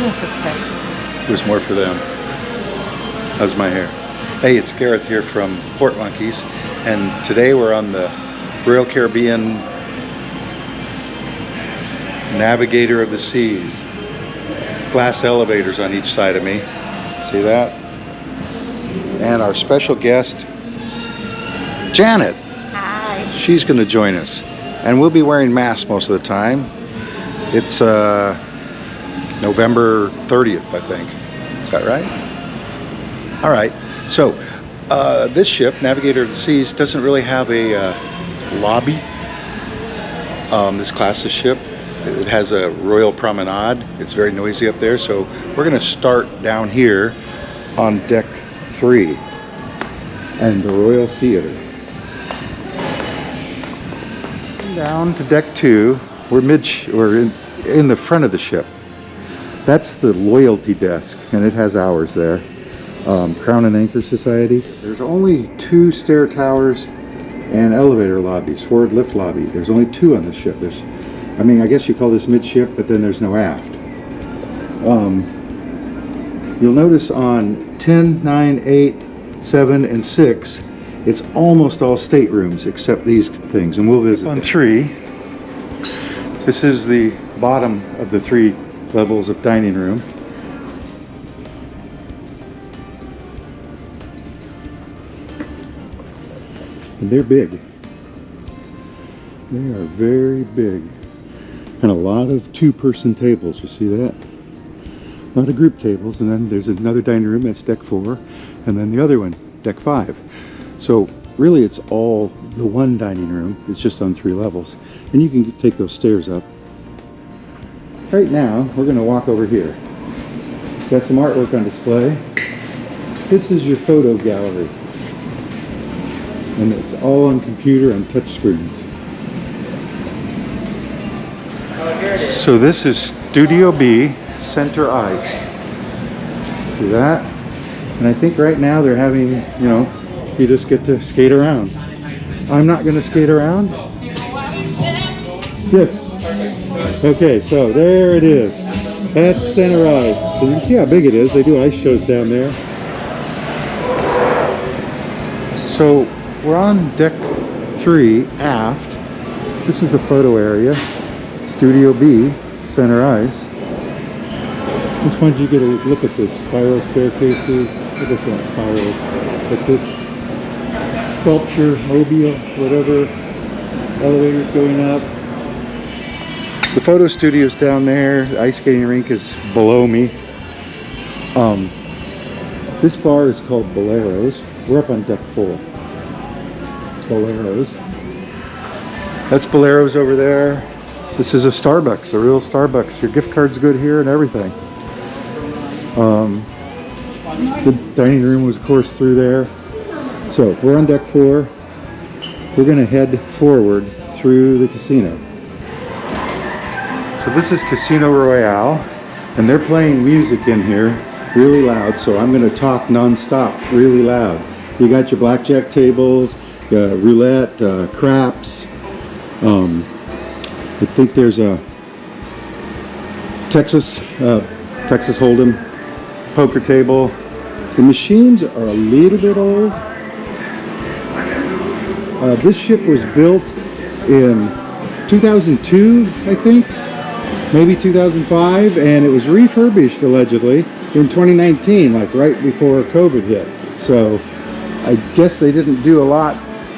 There's more for them. How's my hair? Hey, it's Gareth here from Port Monkeys, and today we're on the Royal Caribbean Navigator of the Seas. Glass elevators on each side of me. See that? And our special guest, Janet. Hi. She's going to join us. And we'll be wearing masks most of the time. It's November 30th, I think. Is that right? All right. So, this ship, Navigator of the Seas, doesn't really have a lobby. This class of ship. It has a Royal Promenade. It's very noisy up there. So, we're going to start down here on deck 3 and the Royal Theater. Down to deck 2. We're in the front of the ship. That's the loyalty desk, and it has ours there. Crown and Anchor Society. There's only 2 stair towers and elevator lobbies, forward lift lobby. There's only 2 on the ship. I guess you call this midship, but then there's no aft. You'll notice on 10, 9, 8, 7, and 6, it's almost all staterooms except these things, and we'll visit. On 3, this is the bottom of the 3 levels of dining room. And they're big. They are very big. And a lot of 2-person tables, you see that? A lot of group tables, and then there's another dining room, that's deck 4, and then the other one, deck 5. So really it's all the one dining room. It's just on 3 levels. And you can take those stairs up. Right now, we're going to walk over here. Got some artwork on display. This is your photo gallery. And it's all on computer and touch screens. Oh, here it is. So this is Studio B, center ice. See that? And I think right now they're having, you just get to skate around. I'm not going to skate around. Yes. Okay, so there it is. That's center ice. So you can see how big it is. They do ice shows down there. So we're on deck 3 aft. This is the photo area. Studio B, center ice. Just wanted you to get a look at the spiral staircases. I guess not spiral, but this sculpture, mobile, whatever, elevators going up. The photo studio's down there. The ice skating rink is below me. This bar is called Boleros. We're up on deck 4. Boleros. That's Boleros over there. This is a Starbucks, a real Starbucks. Your gift card's good here and everything. The dining room was, of course, through there. So we're on deck 4. We're going to head forward through the casino. So this is Casino Royale, and they're playing music in here really loud, so I'm going to talk non-stop really loud. You got your blackjack tables, roulette, craps. I think there's a Texas Hold'em poker table. The machines are a little bit old. This ship was built in 2002, I think, maybe 2005, and it was refurbished allegedly in 2019, like right before COVID hit. So I guess they didn't do a lot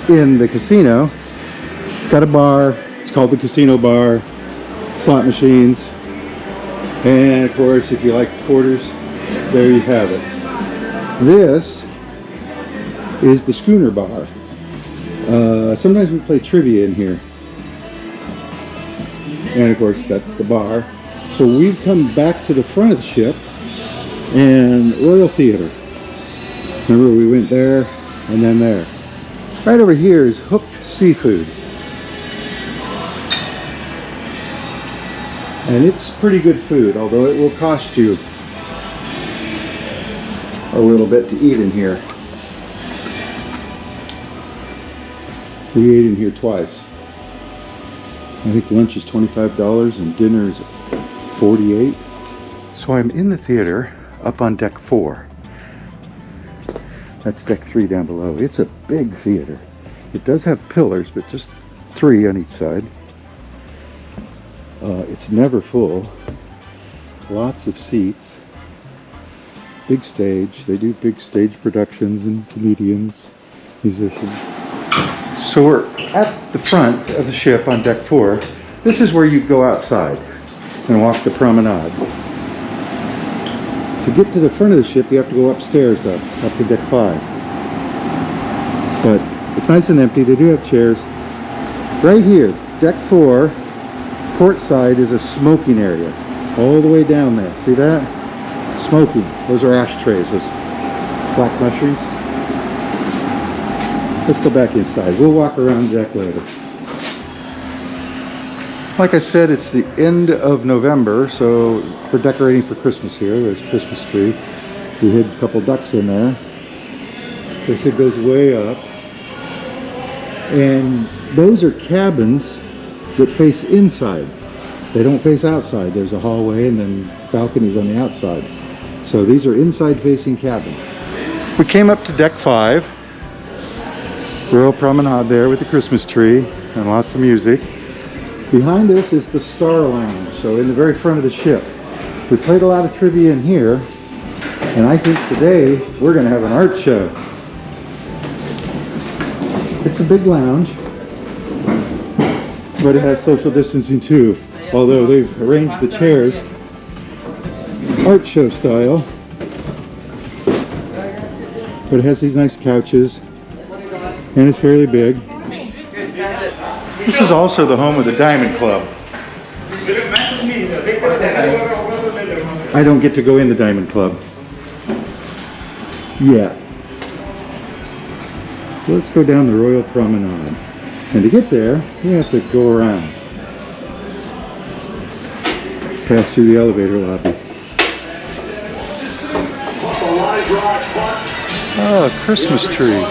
in the casino. Got a bar, it's called the Casino Bar, slot machines, and of course if you like quarters, there you have it. This is the Schooner Bar. Sometimes we play trivia in here. And of course that's the bar. So we've come back to the front of the ship and Royal Theater. Remember we went there and then there. Right over here is Hooked Seafood. And it's pretty good food, although it will cost you a little bit to eat in here. We ate in here twice. I think lunch is $25 and dinner is $48. So I'm in the theater up on deck 4. That's deck 3 down below. It's a big theater. It does have pillars, but just 3 on each side. It's never full. Lots of seats. Big stage. They do big stage productions and comedians, musicians. So we're at the front of the ship on deck 4. This is where you go outside and walk the promenade. To get to the front of the ship, you have to go upstairs though, up to deck 5. But it's nice and empty. They do have chairs. Right here, deck 4, port side is a smoking area. All the way down there. See that? Smoking. Those are ashtrays, those black mushrooms. Let's go back inside. We'll walk around deck later. Like I said, it's the end of November, so we're decorating for Christmas here. There's a Christmas tree. We hid a couple ducks in there. This it goes way up. And those are cabins that face inside. They don't face outside. There's a hallway and then balconies on the outside. So these are inside facing cabins. We came up to deck 5. Royal Promenade there with the Christmas tree and lots of music. Behind us is the Star Lounge, so in the very front of the ship. We played a lot of trivia in here, and I think today we're going to have an art show. It's a big lounge, but it has social distancing too, although they've arranged the chairs art show style. But it has these nice couches, and it's fairly big. This is also the home of the Diamond Club. I don't get to go in the Diamond Club yet. So let's go down the Royal Promenade. And to get there, you have to go around. Pass through the elevator lobby. Oh, a Christmas tree.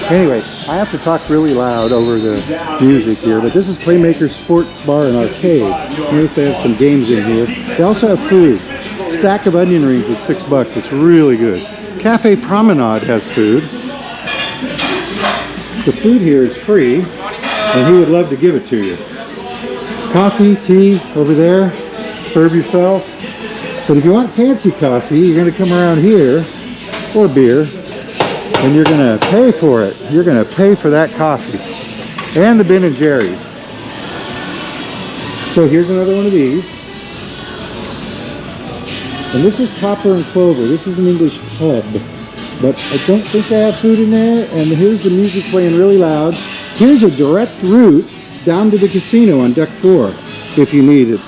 Anyway, I have to talk really loud over the music here, but this is Playmaker Sports Bar and Arcade. Notice they have some games in here. They also have food. Stack of onion rings at $6. It's really good. Cafe Promenade has food. The food here is free, and he would love to give it to you. Coffee, tea, over there. Serve yourself. But if you want fancy coffee, you're going to come around here, or beer, and you're going to pay for it. You're going to pay for that coffee. And the Ben & Jerry's. So here's another one of these. And this is Copper and Clover. This is an English pub. But I don't think they have food in there. And here's the music playing really loud. Here's a direct route down to the casino on deck 4 if you need it.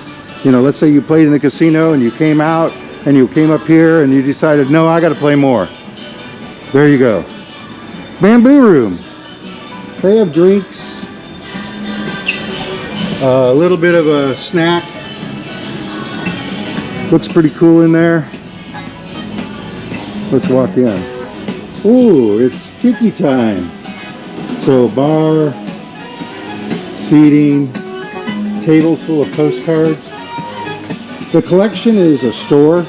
You know, let's say you played in the casino and you came out and you came up here and you decided, no, I got to play more. There you go. Bamboo Room. They have drinks, a little bit of a snack. Looks pretty cool in there. Let's walk in. Ooh, it's tiki time. So bar, seating, tables full of postcards. The collection is a store.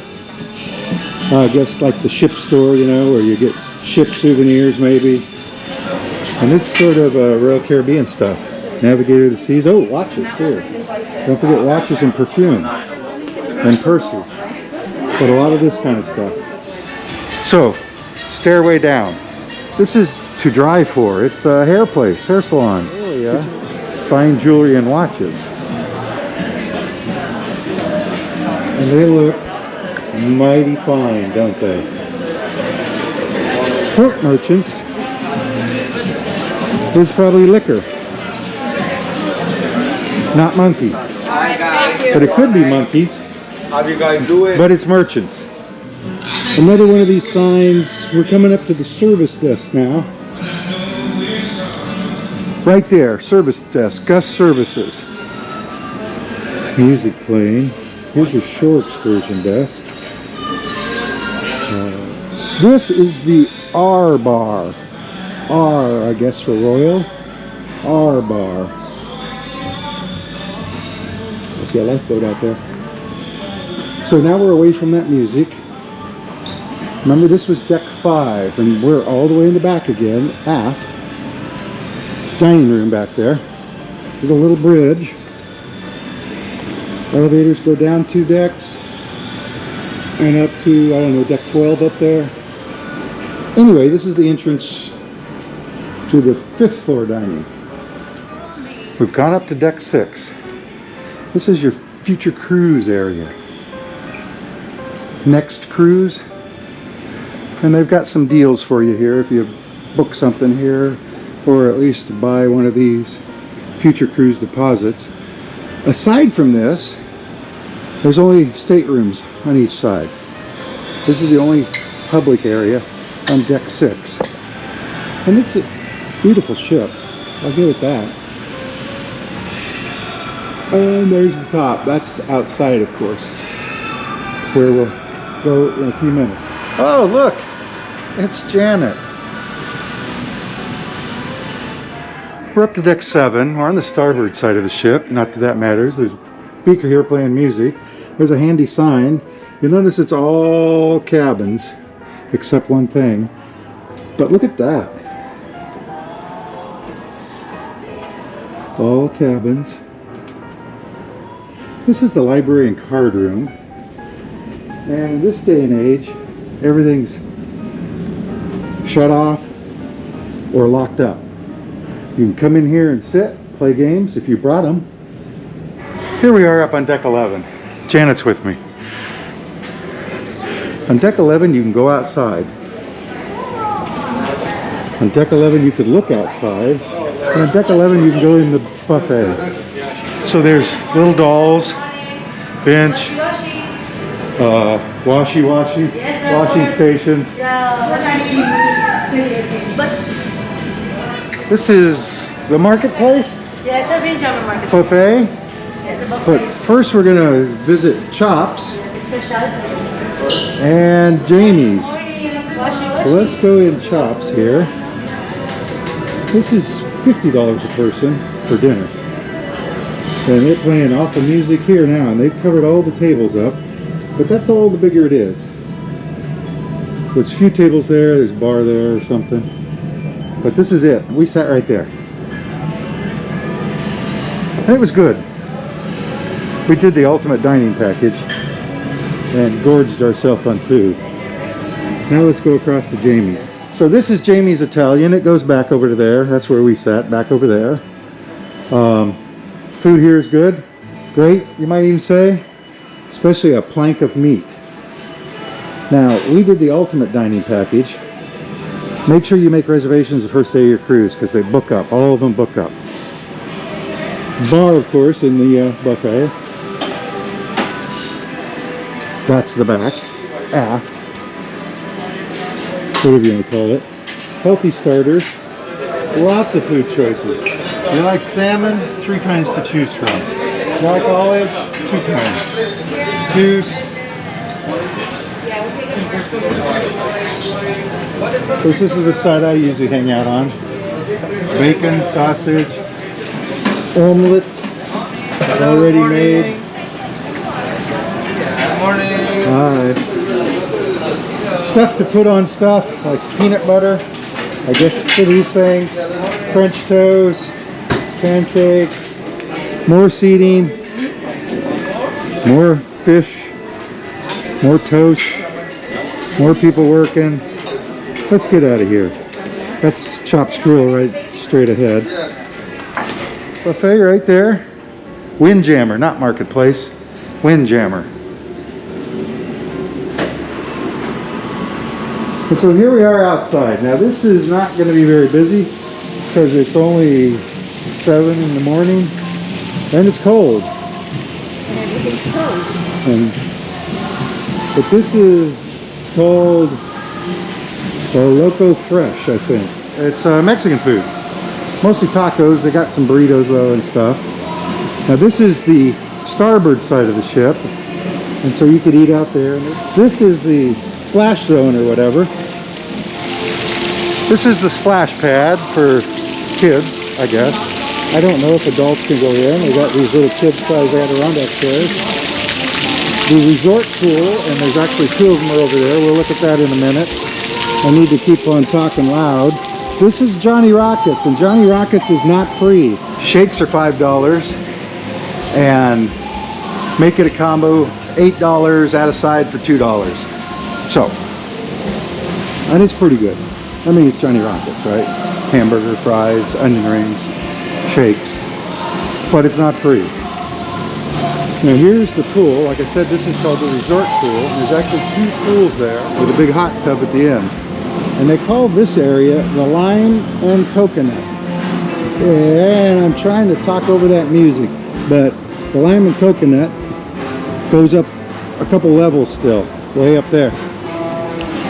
I guess like the ship store, you know, where you get ship souvenirs maybe. And it's sort of Royal Caribbean stuff. Navigator of the Seas. Oh, watches too. Don't forget watches and perfume. And purses. But a lot of this kind of stuff. So, stairway down. This is to drive for. It's a hair place, hair salon. Oh yeah. Fine jewelry and watches. And they look mighty fine, don't they? Port merchants is probably liquor. Not monkeys. Hi guys. But it could be monkeys. How you guys doing? But it's merchants. Another one of these signs. We're coming up to the service desk now. Right there, service desk, Gus Services. Music playing. Here's your shore excursion desk. This is the R bar. R, I guess, for Royal. R bar. I see a lifeboat out there. So now we're away from that music. Remember, this was deck 5, and we're all the way in the back again, aft. Dining room back there. There's a little bridge. Elevators go down 2 decks and up to, I don't know, deck 12 up there. Anyway, this is the entrance to the 5th floor dining. We've gone up to deck 6. This is your future cruise area. Next cruise. And they've got some deals for you here if you book something here, or at least buy one of these future cruise deposits. Aside from this, there's only staterooms on each side. This is the only public area on deck 6. And it's a beautiful ship. I'll give it that. And there's the top. That's outside, of course, where we'll go in a few minutes. Oh, look! It's Janet. We're up to deck 7. We're on the starboard side of the ship. Not that that matters. There's a speaker here playing music. There's a handy sign. You'll notice it's all cabins, except one thing. But look at that. All cabins. This is the library and card room. And in this day and age, everything's shut off or locked up. You can come in here and sit, play games if you brought them. Here we are up on deck 11. Janet's with me. On deck 11 you can go outside. On deck 11 you could look outside. And on deck 11 you can go in the buffet. So there's little dolls, bench, washing stations. This is the marketplace? Yes, I've been German market. Buffet? Yes, a buffet. But first we're going to visit Chops and Jamie's. So let's go in Chops here. This is $50 a person for dinner. And they're playing awful music here now, and they've covered all the tables up. But that's all the bigger it is. There's a few tables there, there's a bar there or something. But this is it. We sat right there. And it was good. We did the ultimate dining package and gorged ourselves on food. Now let's go across to Jamie's. So this is Jamie's Italian. It goes back over to there. That's where we sat, back over there. Food here is good. Great, you might even say. Especially a plank of meat. Now, we did the ultimate dining package. Make sure you make reservations the first day of your cruise because they book up. All of them book up. Bar, of course, in the buffet. That's the back. Aft. Whatever you want to call it. Healthy starters. Lots of food choices. You like salmon? 3 kinds to choose from. You like olives? 2 kinds. Juice. Of course, this is the side I usually hang out on. Bacon, sausage, omelets, already made. Good morning. Hi. Stuff to put on stuff, like peanut butter, I guess for these things. French toast, pancake, more seating, more fish, more toast, more people working. Let's get out of here. That's Chops Grill right straight ahead. Buffet right there. Windjammer, not Marketplace. Windjammer. And so here we are outside. Now this is not going to be very busy because it's only 7 in the morning and it's cold. And everything's closed. But this is called Loco Fresh, I think. It's Mexican food. Mostly tacos. They got some burritos though and stuff. Now this is the starboard side of the ship. And so you could eat out there. This is the splash zone or whatever. This is the splash pad for kids, I guess. I don't know if adults can go in. They got these little kid-sized Adirondack chairs. the resort pool, and there's actually two of them are over there. We'll look at that in a minute. I need to keep on talking loud. This is Johnny Rockets, and Johnny Rockets is not free. Shakes are $5, and make it a combo, $8, add a side for $2. So, and it's pretty good. I mean, it's Johnny Rockets, right? Hamburger, fries, onion rings, shakes, but it's not free. Now here's the pool. Like I said, this is called the resort pool. There's actually two pools there with a big hot tub at the end. And they call this area the Lime and Coconut. And I'm trying to talk over that music, but the Lime and Coconut goes up a couple levels still, way up there.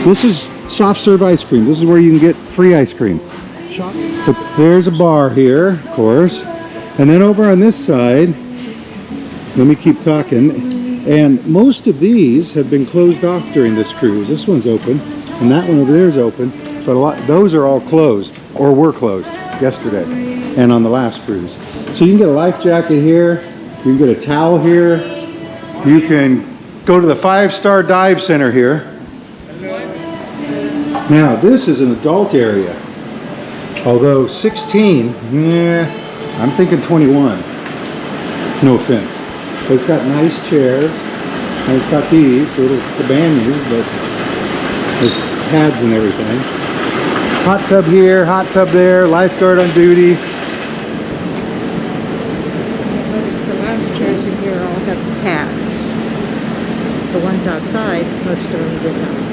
This is soft serve ice cream. This is where you can get free ice cream. But there's a bar here, of course. And then over on this side, let me keep talking. And most of these have been closed off during this cruise. This one's open, and that one over there is open. But those are all closed, or were closed yesterday, and on the last cruise. So you can get a life jacket here. You can get a towel here. You can go to the 5-star dive center here. Now this is an adult area, although 16, yeah, I'm thinking 21, no offense. But it's got nice chairs, and it's got these little cabanas, but with pads and everything. Hot tub here, hot tub there, lifeguard on duty. Notice the lounge chairs in here all have pads. The ones outside, most of them did not.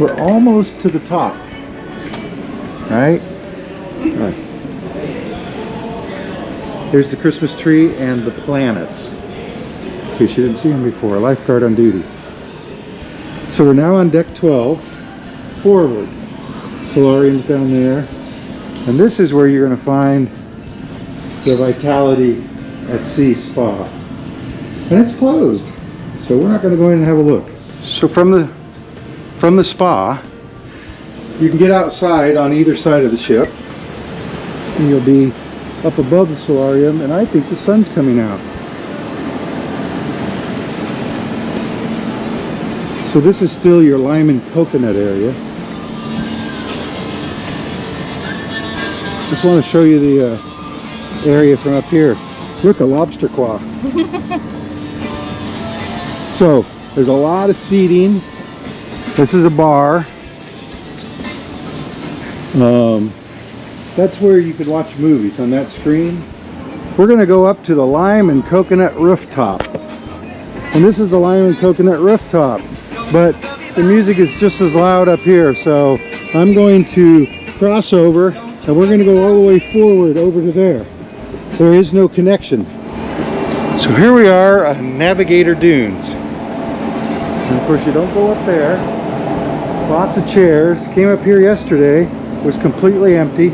We're almost to the top, right? Here's the Christmas tree and the planets. In case you didn't see them before, lifeguard on duty. So we're now on deck 12, forward. Solarium's down there. And this is where you're going to find the Vitality at Sea Spa. And it's closed, so we're not going to go in and have a look. So from the spa, you can get outside on either side of the ship, and you'll be up above the solarium, and I think the sun's coming out. So this is still your lime and coconut area. Just want to show you the area from up here. Look, a lobster claw. So there's a lot of seating. This is a bar. That's where you could watch movies on that screen. We're going to go up to the Lime and Coconut rooftop. And this is the Lime and Coconut rooftop. But the music is just as loud up here. So I'm going to cross over, and we're going to go all the way forward over to there. There is no connection. So here we are on Navigator Dunes. And of course you don't go up there. Lots of chairs. Came up here yesterday. Was completely empty.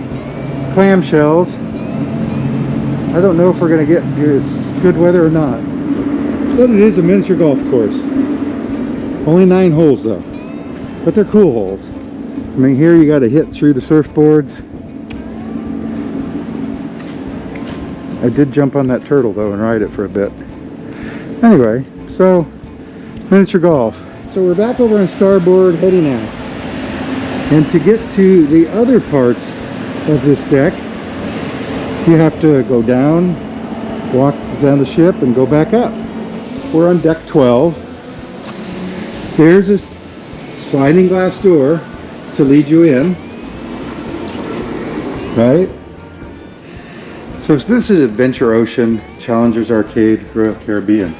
Clamshells. I don't know if we're going to get it's good weather or not. But it is a miniature golf course. Only 9 holes though. But they're cool holes. I mean, here you got to hit through the surfboards. I did jump on that turtle though and ride it for a bit. Anyway, so miniature golf. So we're back over on starboard heading out. And to get to the other parts of this deck, you have to go down, walk down the ship, and go back up. We're on deck 12. There's this sliding glass door to lead you in, right? So this is Adventure Ocean, Challengers Arcade, Royal Caribbean.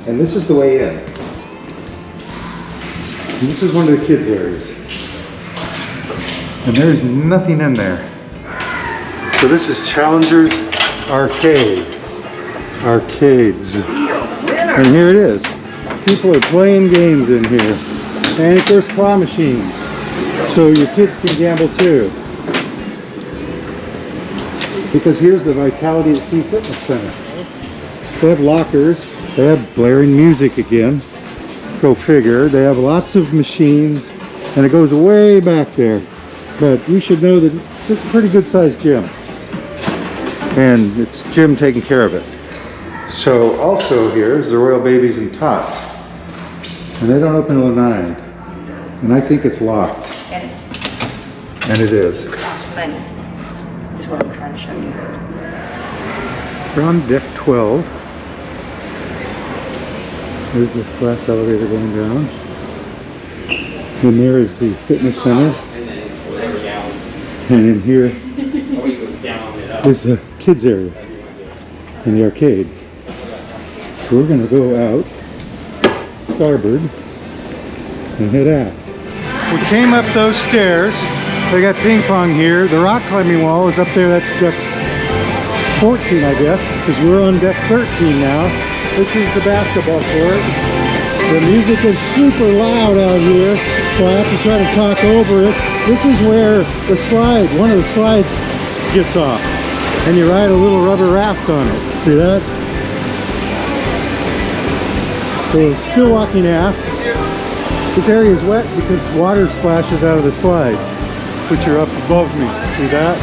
And this is the way in. And this is one of the kids' areas. And there's nothing in there. So this is Challengers Arcade. Arcades. And here it is. People are playing games in here. And of course claw machines. So your kids can gamble too. Because here's the Vitality at Sea Fitness Center. They have lockers. They have blaring music again. Go figure. They have lots of machines. And it goes way back there. But you should know that it's a pretty good sized gym. And it's Jim taking care of it. So also here is the Royal Babies and Tots. And they don't open till 9. And I think it's locked. And it is. Costs money. Is what I'm trying to show you. We're on deck 12. There's the glass elevator going down. And there is the fitness center. And in here is the kids area and the arcade. So we're going to go out starboard and head aft. We came up those stairs. They got ping pong here. The rock climbing wall is up there. That's deck 14, I guess, because we're on deck 13 now. This is the basketball court. The music is super loud out here, so I have to try to talk over it. This is where the slide, one of the slides gets off, and you ride a little rubber raft on it. See that? So we're still walking aft. This area is wet because water splashes out of the slides, which are up above me. See that?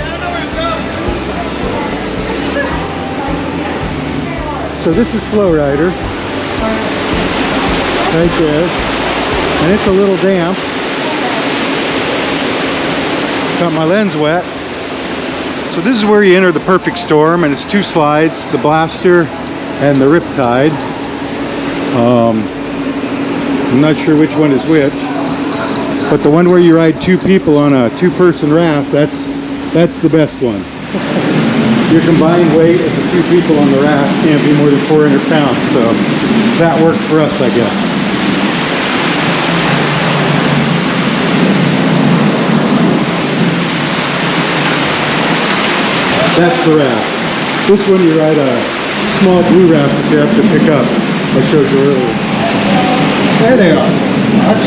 So this is Flow Rider, right there, and it's a little damp. Got my lens wet. So this is where you enter the perfect storm, and it's 2 slides, the Blaster and the Riptide. I'm not sure which one is which, but the one where you ride 2 people on a 2-person raft, that's the best one. Your combined weight of the 2 people on the raft can't be more than 400 pounds, so that worked for us, I guess. That's the raft. This one you ride a small blue raft that you have to pick up. I showed you earlier. There they are. Watch.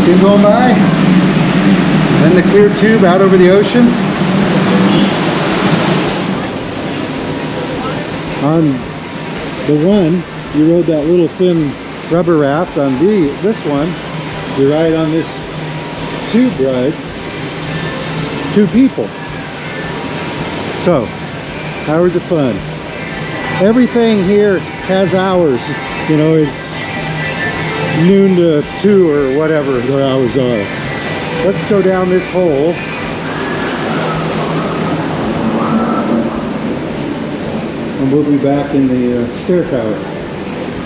See them going by? Then the clear tube out over the ocean. On the one, you rode that little thin rubber raft. On this one, you ride on this tube ride, 2 people. So, hours of fun. Everything here has hours. You know, it's noon to 2 or whatever their hours are. Let's go down this hole. And we'll be back in the stair tower,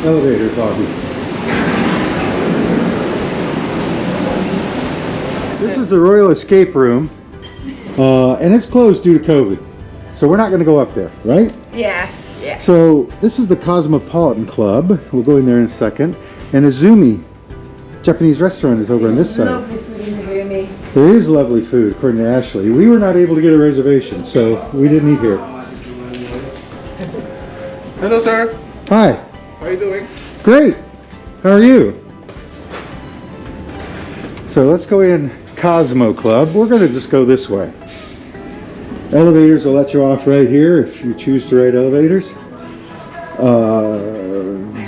elevator lobby. This is the Royal Escape Room, and it's closed due to COVID. So we're not going to go up there, right? Yes. Yeah. So this is the Cosmopolitan Club. We'll go in there in a second. And Izumi Japanese restaurant is over on this side. Lovely food in Izumi. There is lovely food, according to Ashley. We were not able to get a reservation, so we didn't eat here. Hello, sir. Hi. How are you doing? Great. How are you? So let's go in Cosmo Club. We're going to just go this way. Elevators will let you off right here if you choose to ride elevators.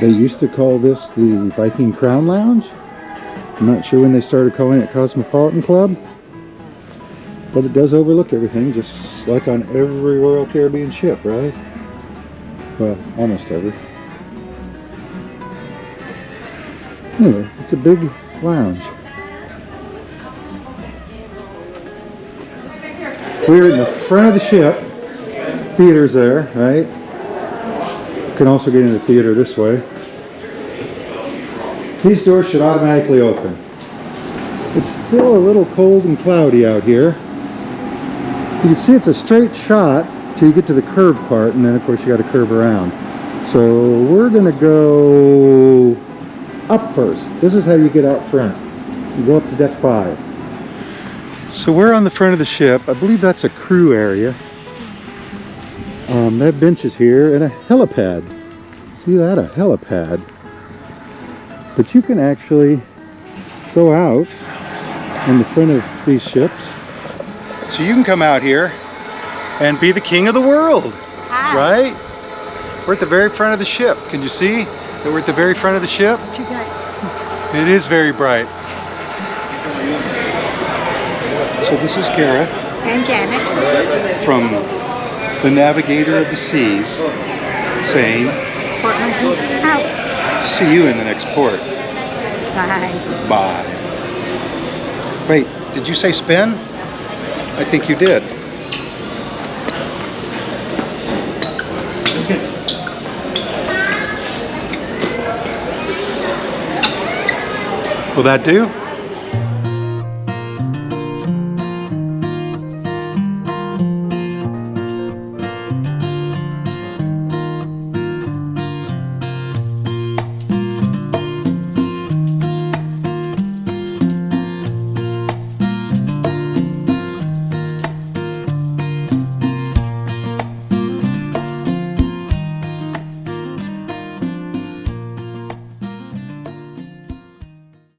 They used to call this the Viking Crown Lounge. I'm not sure when they started calling it Cosmopolitan Club, but it does overlook everything, just like on every Royal Caribbean ship, right? Well, almost every. Anyway, it's a big lounge. We're in the front of the ship. Theater's there, right? You can also get into the theater this way. These doors should automatically open. It's still a little cold and cloudy out here. You can see it's a straight shot till you get to the curved part, and then of course you got to curve around. So we're going to go up first. This is how you get out front. You go up to deck 5. So we're on the front of the ship. I believe that's a crew area. They have benches here and a helipad. See that? A helipad. But you can actually go out in the front of these ships. So you can come out here and be the king of the world. Hi. Right? We're at the very front of the ship. Can you see that we're at the very front of the ship? It's too bright. It is very bright. So this is Kara And Janet. from the Navigator of the Seas. saying, Portland is out. see you in the next port. Bye. Bye. Wait, did you say spin? I think you did. Will that do?